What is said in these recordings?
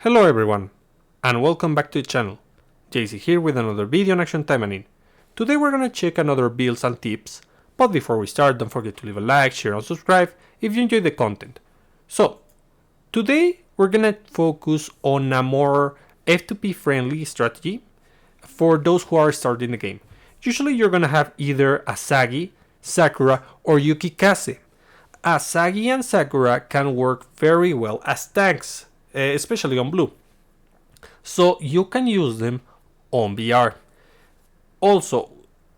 Hello everyone, and welcome back to the channel. JC here with another video on Action Taimanin. Today we're gonna check another builds and tips, but before we start don't forget to leave a like, share and subscribe if you enjoy the content. So, today we're gonna focus on a more F2P friendly strategy for those who are starting the game. Usually you're gonna have either Asagi, Sakura or Yukikaze. Asagi and Sakura can work very well as tanks, especially on blue. So you can use them on BR. Also,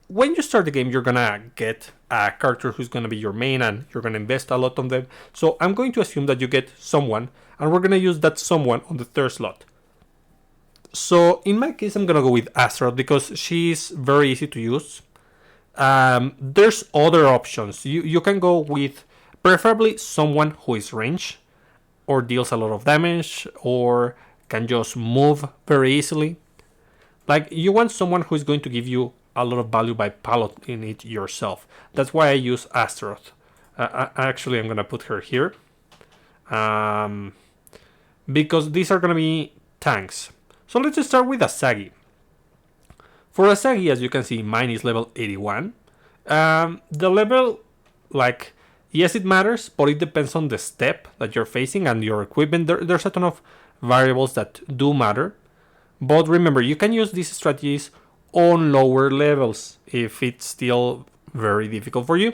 when you start the game, you're gonna get a character who's gonna be your main and you're gonna invest a lot on them. So I'm going to assume that you get someone and we're gonna use that someone on the third slot. So in my case, I'm gonna go with Asteroth because she's very easy to use. There's other options. You can go with preferably someone who is range or deals a lot of damage or can just move very easily. Like, you want someone who is going to give you a lot of value by piloting it yourself. That's why I use Asteroth. Actually, I'm gonna put her here because these are gonna be tanks. So let's just start with Asagi. For Asagi, as you can see, mine is level 81. The level, like, yes, it matters, but it depends on the step that you're facing and your equipment. There's a ton of variables that do matter. But remember, you can use these strategies on lower levels if it's still very difficult for you.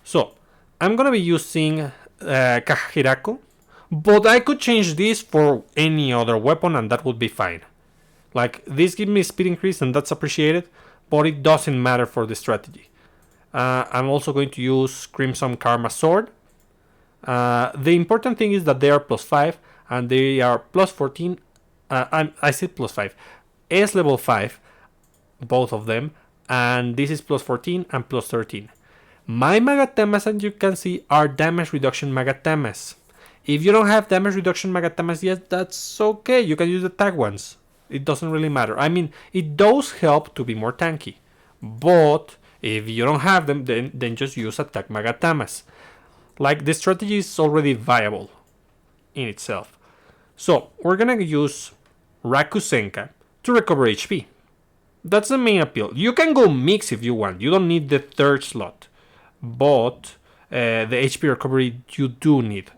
So, I'm gonna be using Kahirako, but I could change this for any other weapon and that would be fine. Like, this gives me speed increase and that's appreciated, but it doesn't matter for the strategy. I'm also going to use Crimson Karma Sword. The important thing is that they are plus 5 and they are plus 14. I said plus 5. S level 5, both of them, and this is plus 14 and plus 13. My Magatamas, as you can see, are damage reduction Magatamas. If you don't have damage reduction Magatamas yet, that's okay. You can use the tag ones. It doesn't really matter. I mean, it does help to be more tanky. But if you don't have them, then just use attack Magatamas. Like, the strategy is already viable in itself. So, we're gonna use Rakusenka to recover HP. That's the main appeal. You can go mix if you want. You don't need the third slot. But the HP recovery you do need.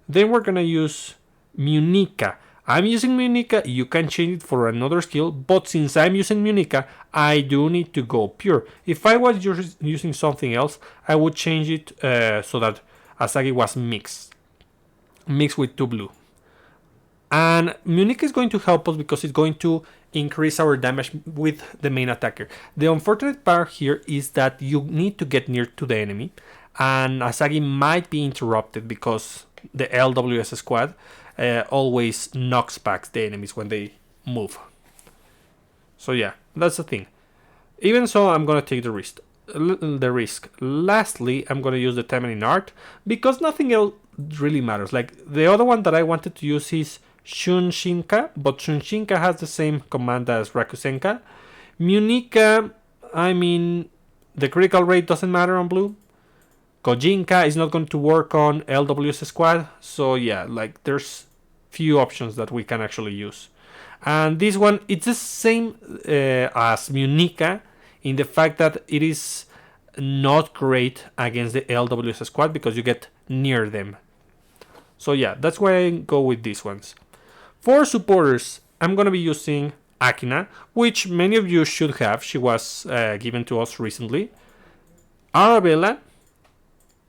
Then we're gonna use Munika. I'm using Munika, you can change it for another skill, but since I'm using Munika, I do need to go pure. If I was using something else, I would change it so that Asagi was mixed with 2 blue. And Munika is going to help us because it's going to increase our damage with the main attacker. The unfortunate part here is that you need to get near to the enemy, and Asagi might be interrupted because the LWS squad always knocks back the enemies when they move. So yeah, that's the thing. Even so, I'm gonna take the risk. Lastly, I'm gonna use the Taimanin art because nothing else really matters. Like, the other one that I wanted to use is Shunshinka, but Shunshinka has the same command as Rakusenka. Munika, I mean, the critical rate doesn't matter on blue. Kojinka is not going to work on LWS squad, so yeah, like, there's few options that we can actually use. And this one, it's the same as Munika in the fact that it is not great against the LWS squad because you get near them. So yeah, that's why I go with these ones. For supporters, I'm gonna be using Akina, which many of you should have. She was given to us recently. Arabella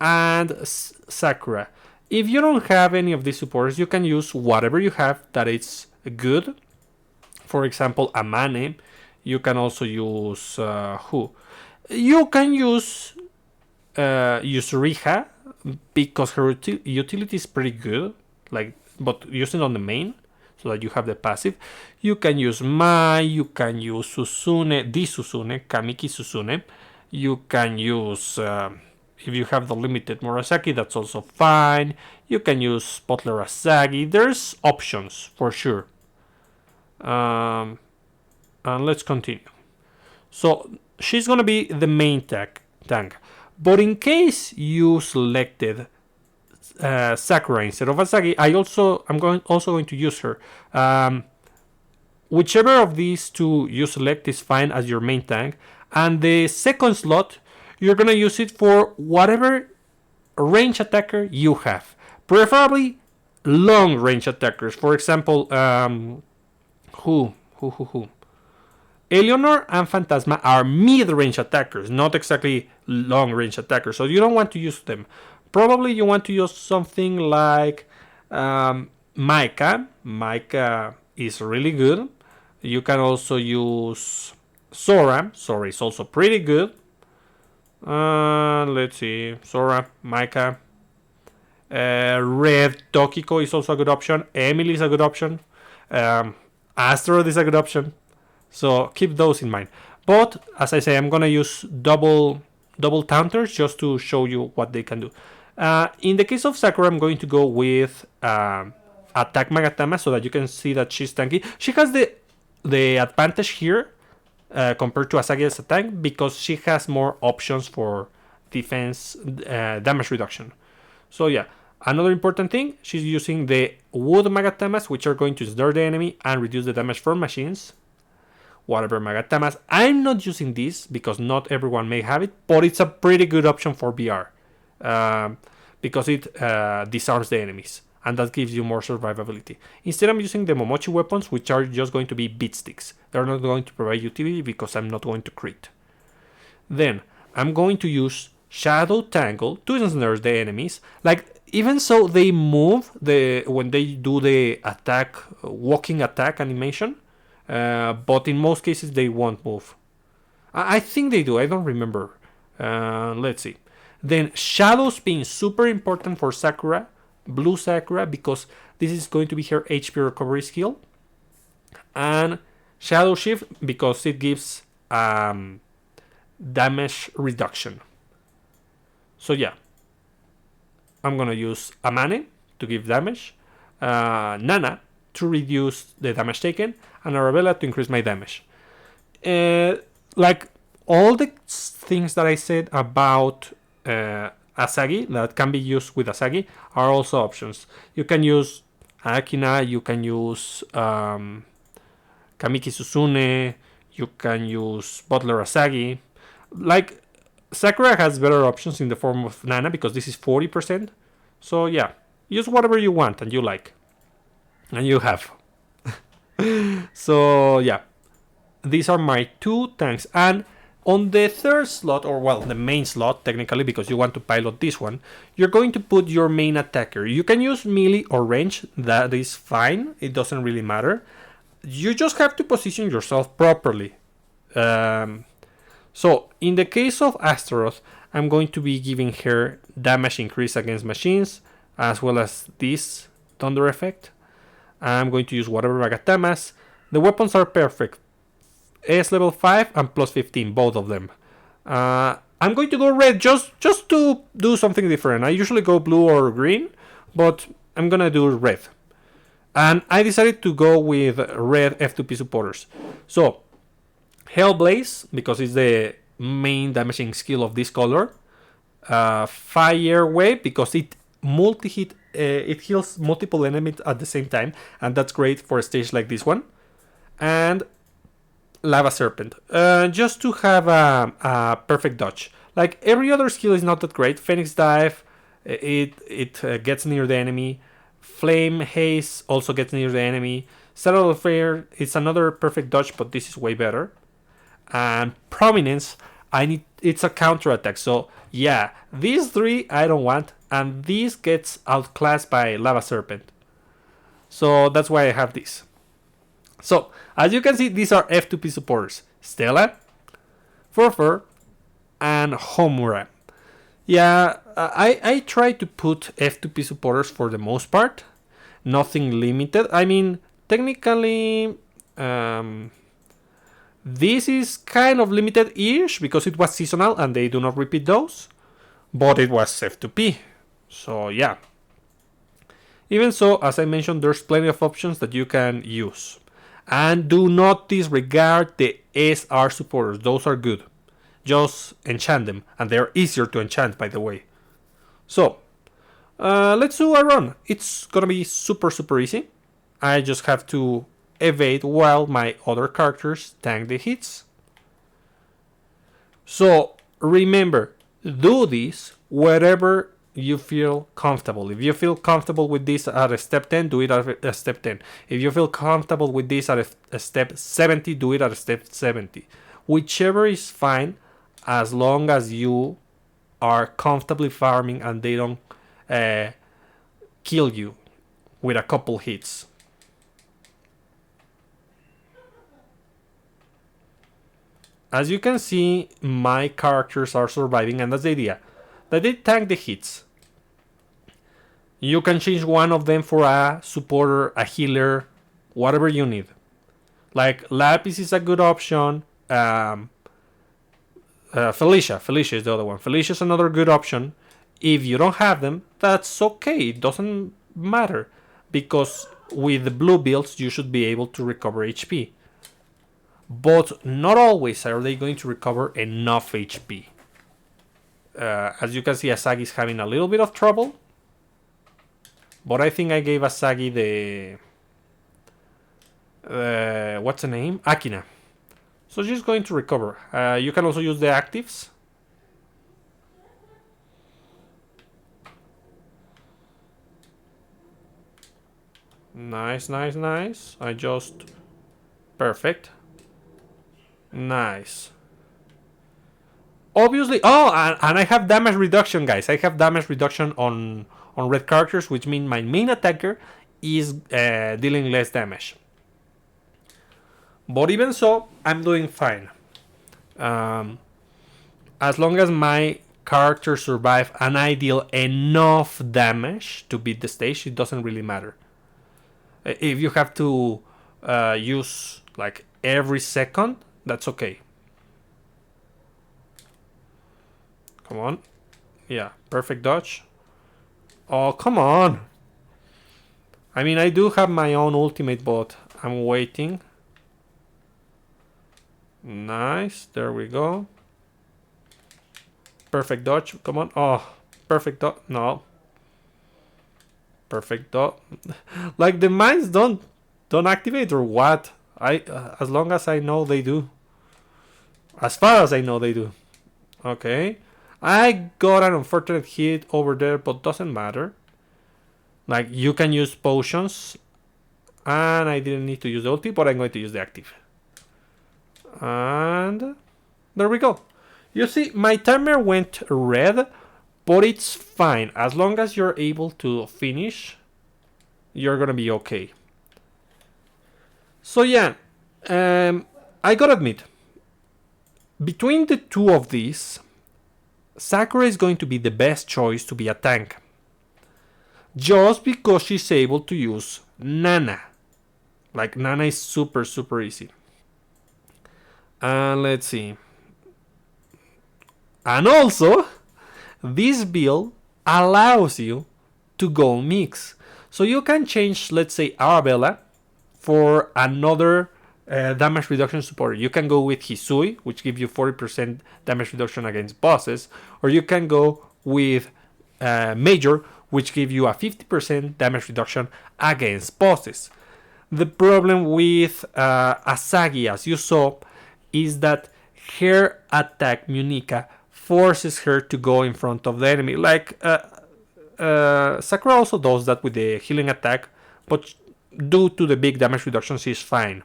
and Sakura. If you don't have any of these supporters, you can use whatever you have that is good. For example, Amane. You can also use who? You can use Riha because her utility is pretty good. Like, but using on the main so that you have the passive. You can use Mai. You can use Susune, Kamiki Susune. You can use if you have the limited Murasaki, that's also fine. You can use Butler Asagi. There's options for sure. And let's continue. So she's gonna be the main tank. But in case you selected Sakura instead of Asagi, I'm also going to use her. Whichever of these two you select is fine as your main tank, and the second slot you're gonna use it for whatever range attacker you have, preferably long range attackers. For example, who? Eleanor and Phantasma are mid-range attackers, not exactly long-range attackers, so you don't want to use them. Probably you want to use something like Micah. Micah is really good. You can also use Sora. Sora is also pretty good. Let's see. Sora, Micah. Red Tokiko is also a good option. Emily is a good option. Asteroth is a good option. So keep those in mind. But as I say, I'm gonna use double counters just to show you what they can do. In the case of Sakura, I'm going to go with Attack Magatama so that you can see that she's tanky. She has the advantage here compared to Asagi as a tank because she has more options for defense damage reduction. So yeah, another important thing, she's using the wood Magatamas, which are going to snare the enemy and reduce the damage from machines. Whatever Magatamas. I'm not using this because not everyone may have it, but it's a pretty good option for BR because it disarms the enemies and that gives you more survivability. Instead, I'm using the Momochi weapons, which are just going to be beat sticks. They're not going to provide utility because I'm not going to crit. Then I'm going to use Shadow Tangle to ensnare the enemies. Like, even so, they move when they do the attack, walking attack animation. But in most cases they won't move. I think they do, I don't remember. Let's see. Then Shadow Spin, super important for Sakura, Blue Sakura, because this is going to be her HP recovery skill. And Shadow Shift because it gives damage reduction. So yeah, I'm gonna use Amane to give damage, Nana to reduce the damage taken, and Arabella to increase my damage. Like all the things that I said about Asagi that can be used with Asagi are also options. You can use Akina, you can use Kamiki Susune, you can use Butler Asagi. Like, Sakura has better options in the form of Nana because this is 40%. So yeah, use whatever you want and you like. And you have. So yeah, these are my two tanks. And on the third slot, or well, the main slot technically, because you want to pilot this one, you're going to put your main attacker. You can use melee or range, that is fine, it doesn't really matter. You just have to position yourself properly. So in the case of Asteroth, I'm going to be giving her damage increase against machines, as well as this thunder effect. I'm going to use whatever Magatamas. The weapons are perfect. AS level 5 and plus 15, both of them. I'm going to go red just to do something different. I usually go blue or green, but I'm gonna do red. And I decided to go with red F2P supporters. So, Hellblaze, because it's the main damaging skill of this color. Fire Wave, because it multi-hit, it heals multiple enemies at the same time, and that's great for a stage like this one. And Lava Serpent, just to have a perfect dodge. Like, every other skill is not that great. Phoenix Dive, it gets near the enemy. Flame Haze also gets near the enemy. Saddle of Fire, it's another perfect dodge, but this is way better. And Prominence, it's a counter attack. So yeah, these three I don't want, and this gets outclassed by Lava Serpent. So that's why I have this. So as you can see, these are F2P supporters: Stella, Furfur, and Homura. Yeah, I try to put F2P supporters for the most part. Nothing limited. I mean, technically, this is kind of limited-ish because it was seasonal and they do not repeat those. But it was F2P. So yeah. Even so, as I mentioned, there's plenty of options that you can use. And do not disregard the SR supporters. Those are good. Just enchant them. And they're easier to enchant, by the way. So, Let's do a run. It's gonna be super easy. I just have to evade while my other characters tank the hits. So remember, do this wherever you feel comfortable. If you feel comfortable with this at a step 10, do it at a step 10. If you feel comfortable with this at a step 70, do it at a step 70. Whichever is fine, as long as you are comfortably farming and they don't kill you with a couple hits. As you can see, my characters are surviving, and that's the idea. That they tank the hits. You can change one of them for a supporter, a healer, whatever you need. Like Lapis is a good option. Felicia is the other one. Felicia is another good option. If you don't have them, that's okay. It doesn't matter. Because with the blue builds, you should be able to recover HP. But not always are they going to recover enough HP. As you can see, Asagi is having a little bit of trouble. But I think I gave Asagi the... what's the name? Akina. So she's going to recover. You can also use the actives. Nice. I just... Perfect. Nice. Obviously... Oh, and I have damage reduction, guys. I have damage reduction on red characters, which means my main attacker is dealing less damage. But even so, I'm doing fine. As long as my characters survive and I deal enough damage to beat the stage, it doesn't really matter. If you have to use like every second, that's okay. Come on. Yeah, perfect dodge. Oh, come on. I mean, I do have my own ultimate, but I'm waiting. Nice. There we go. Perfect dodge. Come on. Oh, perfect dodge. No. Perfect dodge. Like the mines don't activate or what? As long as I know they do. As far as I know they do. Okay. I got an unfortunate hit over there, but doesn't matter. Like, you can use potions. And I didn't need to use the ulti, but I'm going to use the active. And there we go. You see, my timer went red, but it's fine. As long as you're able to finish, you're gonna be okay. So yeah, I gotta admit, between the two of these, Sakura is going to be the best choice to be a tank. Just because she's able to use Nana. Like, Nana is super easy. And let's see. And also, this build allows you to go mix. So you can change, let's say, Arabella for another damage reduction supporter. You can go with Hisui, which gives you 40% damage reduction against bosses. Or you can go with Major, which gives you a 50% damage reduction against bosses. The problem with Asagi, as you saw, is that her attack, Munika, forces her to go in front of the enemy. Like, Sakura also does that with the healing attack, but due to the big damage reduction, she's fine.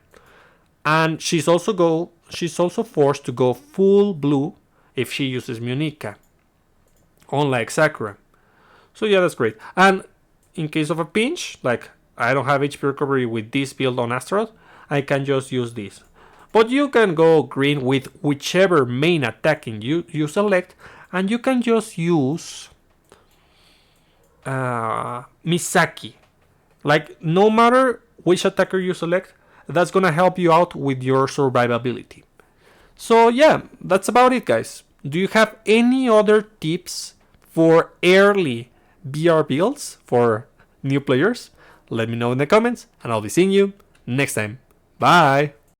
And she's also forced to go full blue if she uses Munika, unlike Sakura. So yeah, that's great. And in case of a pinch, like I don't have HP recovery with this build on Asteroth, I can just use this. But you can go green with whichever main attacking you select, and you can just use Misaki. Like, no matter which attacker you select, that's gonna help you out with your survivability. So yeah, that's about it, guys. Do you have any other tips for early BR builds for new players? Let me know in the comments, and I'll be seeing you next time. Bye!